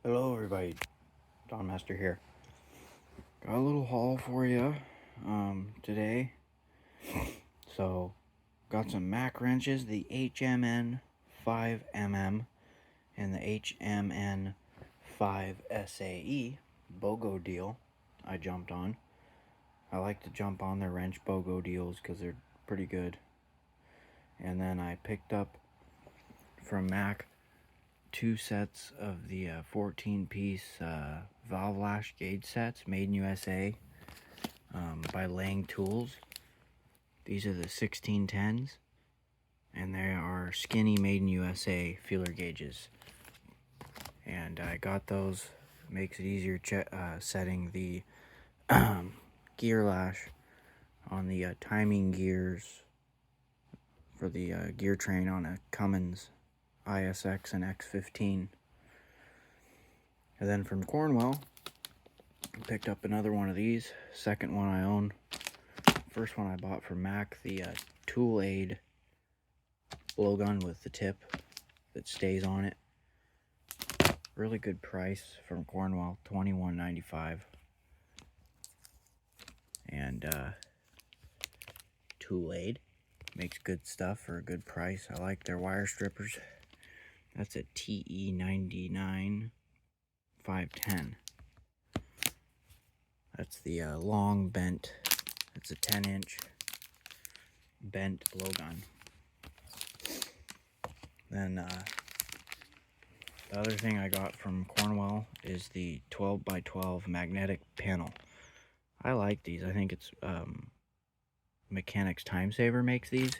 Hello everybody, Don Master here. Got a little haul for you today. So, got some Mac wrenches, the HMN 5mm and the HMN 5SAE BOGO deal I jumped on. I like to jump on their wrench BOGO deals because they're pretty good. And then I picked up from Mac 2 sets of the 14-piece valve lash gauge sets made in USA by Lang Tools. These are the 1610s, and they are skinny made in USA feeler gauges. And I got those. Makes it easier setting the gear lash on the timing gears for the gear train on a Cummins ISX and X15. And then from Cornwell, I picked up another one of these, second one I own. First one I bought from Mac, the Tool Aid blowgun with the tip that stays on it. Really good price from Cornwell, $21.95. And Tool Aid makes good stuff for a good price. I like their wire strippers. That's a TE99 510. That's the long bent. It's a 10-inch bent blowgun. Then the other thing I got from Cornwell is the 12x12 magnetic panel. I like these. I think it's Mechanics Time Saver makes these.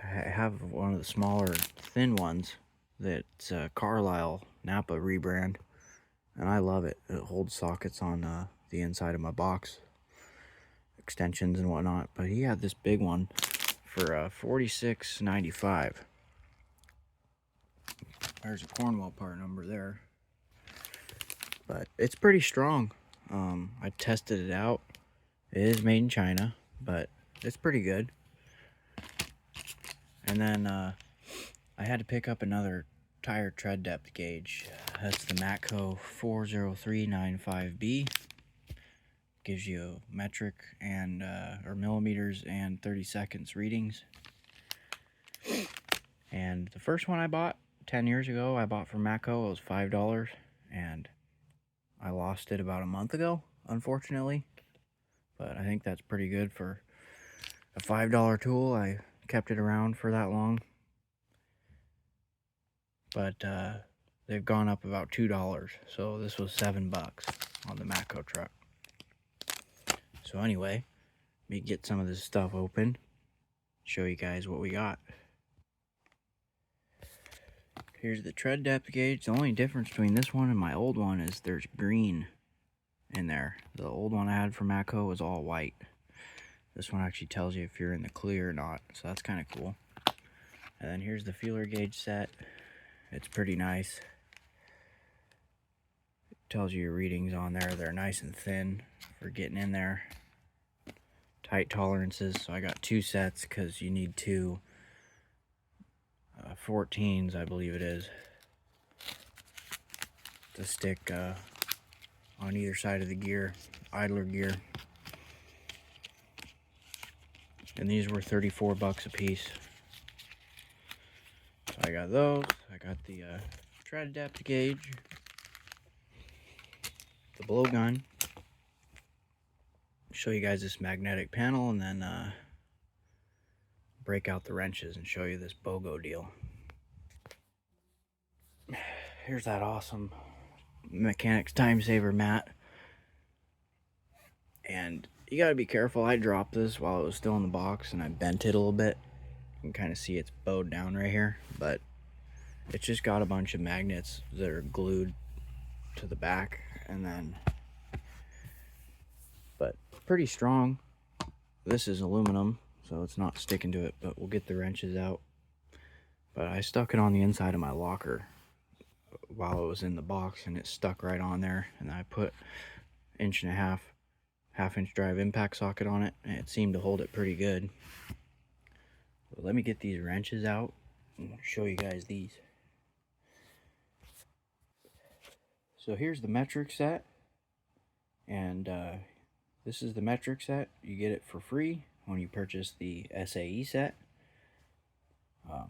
I have one of the smaller thin ones that's Carlisle Napa rebrand, and I love it. It holds sockets on the inside of my box, extensions and whatnot. But he had this big one for $46.95. There's a Cornwell part number there, but it's pretty strong. I tested it out. It is made in China, but it's pretty good. And then I had to pick up another tire tread depth gauge. That's the MATCO 40395B. Gives you metric and or millimeters and 30 seconds readings. And the first one I bought 10 years ago, I bought from MATCO. It was $5, and I lost it about a month ago, unfortunately. But I think that's pretty good for a $5 tool. I kept it around for that long. But they've gone up about $2, so this was $7 on the MATCO truck. So anyway, let me get some of this stuff open, show you guys what we got. Here's the tread depth gauge. The only difference between this one and my old one is there's green in there. The old one I had from MATCO was all white. This one actually tells you if you're in the clear or not, so that's kind of cool. And then here's the feeler gauge set. It's pretty nice. It tells you your readings on there. They're nice and thin for getting in there. Tight tolerances, so I got 2 sets because you need 2 14s, I believe it is, to stick on either side of the gear, idler gear. And these were $34 a piece. So I got those. I got the tread depth gauge, the blowgun. Show you guys this magnetic panel, and then break out the wrenches and show you this BOGO deal. Here's that awesome Mechanics Time Saver mat. And you gotta be careful. I dropped this while it was still in the box, and I bent it a little bit. You can kind of see it's bowed down right here, but it's just got a bunch of magnets that are glued to the back, and then, but pretty strong. This is aluminum, so it's not sticking to it, but we'll get the wrenches out. But I stuck it on the inside of my locker while it was in the box, and it stuck right on there. And I put 1.5 half-inch drive impact socket on it, and it seemed to hold it pretty good. But let me get these wrenches out and show you guys these. So here's the metric set, and this is the metric set. You get it for free when you purchase the SAE set.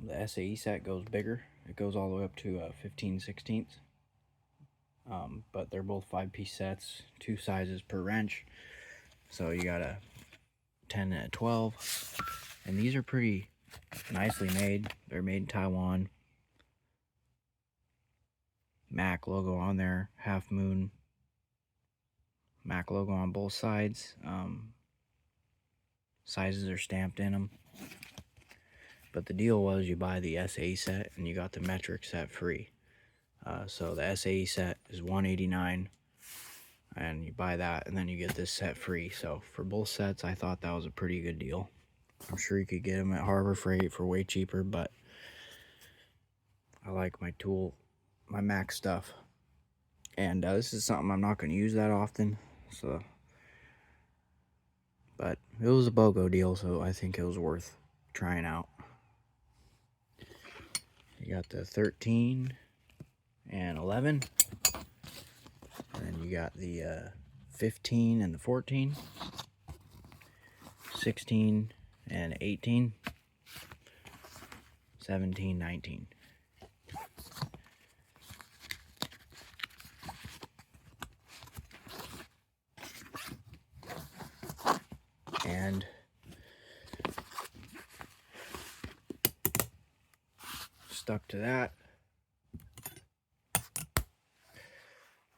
The SAE set goes bigger. It goes all the way up to 15/16. But they're both 5-piece sets, 2 sizes per wrench. So you got a 10 and a 12. And these are pretty nicely made. They're made in Taiwan. MAC logo on there, half moon. MAC logo on both sides. Sizes are stamped in them. But the deal was you buy the SAE set and you got the metric set free. So the SAE set is $189, and you buy that and then you get this set free. So for both sets, I thought that was a pretty good deal. I'm sure you could get them at Harbor Freight for way cheaper, but I like my tool, my MAC stuff. And this is something I'm not going to use that often, so, but it was a BOGO deal, so I think it was worth trying out. You got the 13 and 11, and then you got the 15 and the 14, 16 and 18, 17, 19. And stuck to that.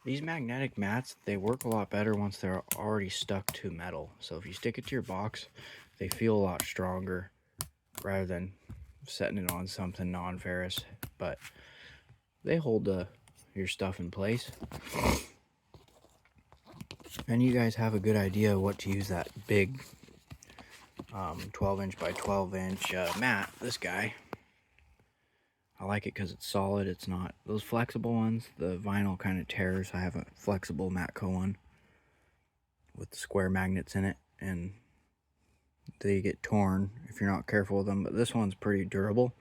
These magnetic mats, they work a lot better once they're already stuck to metal. So if you stick it to your box, they feel a lot stronger rather than setting it on something non-ferrous. But they hold your stuff in place. And you guys have a good idea what to use that big 12-inch by 12-inch mat. This guy, I like it because it's solid. It's not those flexible ones. The vinyl kind of tears. I have a flexible MATCO one with square magnets in it, and they get torn if you're not careful with them. But this one's pretty durable.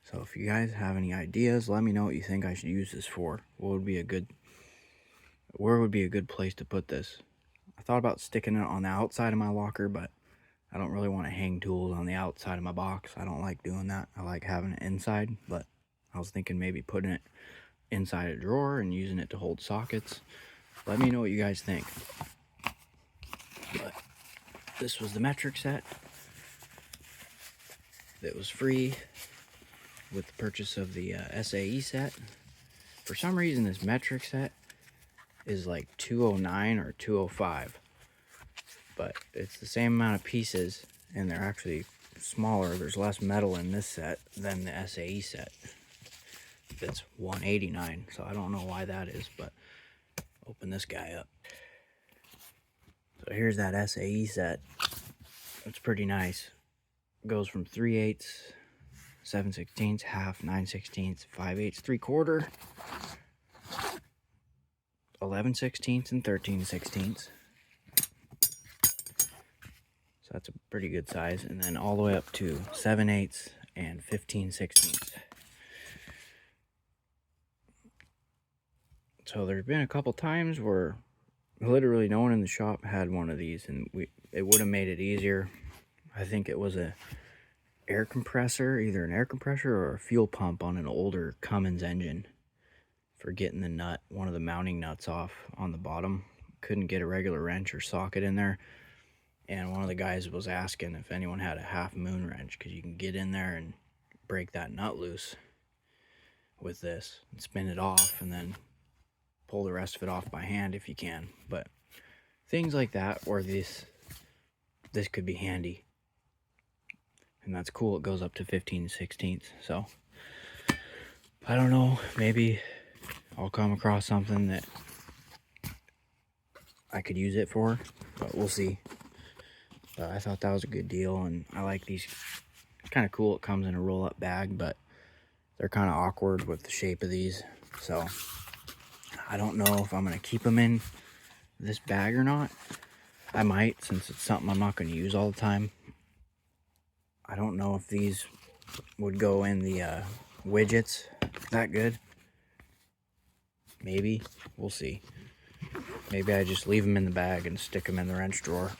So if you guys have any ideas, let me know what you think I should use this for. Where would be a good place to put this? I thought about sticking it on the outside of my locker, but I don't really want to hang tools on the outside of my box. I don't like doing that. I like having it inside, but I was thinking maybe putting it inside a drawer and using it to hold sockets. Let me know what you guys think. But this was the metric set that was free with the purchase of the SAE set. For some reason, this metric set is like 209 or 205, but it's the same amount of pieces, and they're actually smaller. There's less metal in this set than the SAE set. That's 189, so I don't know why that is, but open this guy up. So here's that SAE set. It's pretty nice. It goes from 3/8, 7/16, half, 9/16, 5/8, 3/4, 11/16, and 13/16. So that's a pretty good size. And then all the way up to 7/8 and 15/16. So there's been a couple times where literally no one in the shop had one of these, and it would have made it easier. I think it was a air compressor, either an air compressor or a fuel pump on an older Cummins engine, for getting the nut, one of the mounting nuts off on the bottom. Couldn't get a regular wrench or socket in there, and one of the guys was asking if anyone had a half moon wrench, because you can get in there and break that nut loose with this and spin it off, and then pull the rest of it off by hand if you can. But things like that, or this could be handy. And that's cool. It goes up to 15/16. So I don't know, maybe I'll come across something that I could use it for, but we'll see. But I thought that was a good deal, and I like these. It's kind of cool. It comes in a roll-up bag, but they're kind of awkward with the shape of these. So I don't know if I'm going to keep them in this bag or not. I might, since it's something I'm not going to use all the time. I don't know if these would go in the widgets that good. Maybe. We'll see. Maybe I just leave them in the bag and stick them in the wrench drawer.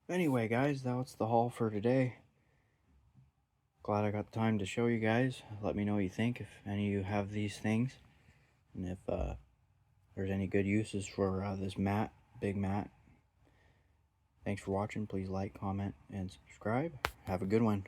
Anyway, guys, that's the haul for today. Glad I got the time to show you guys. Let me know what you think, if any of you have these things. And if there's any good uses for this mat, big mat. Thanks for watching. Please like, comment, and subscribe. Have a good one.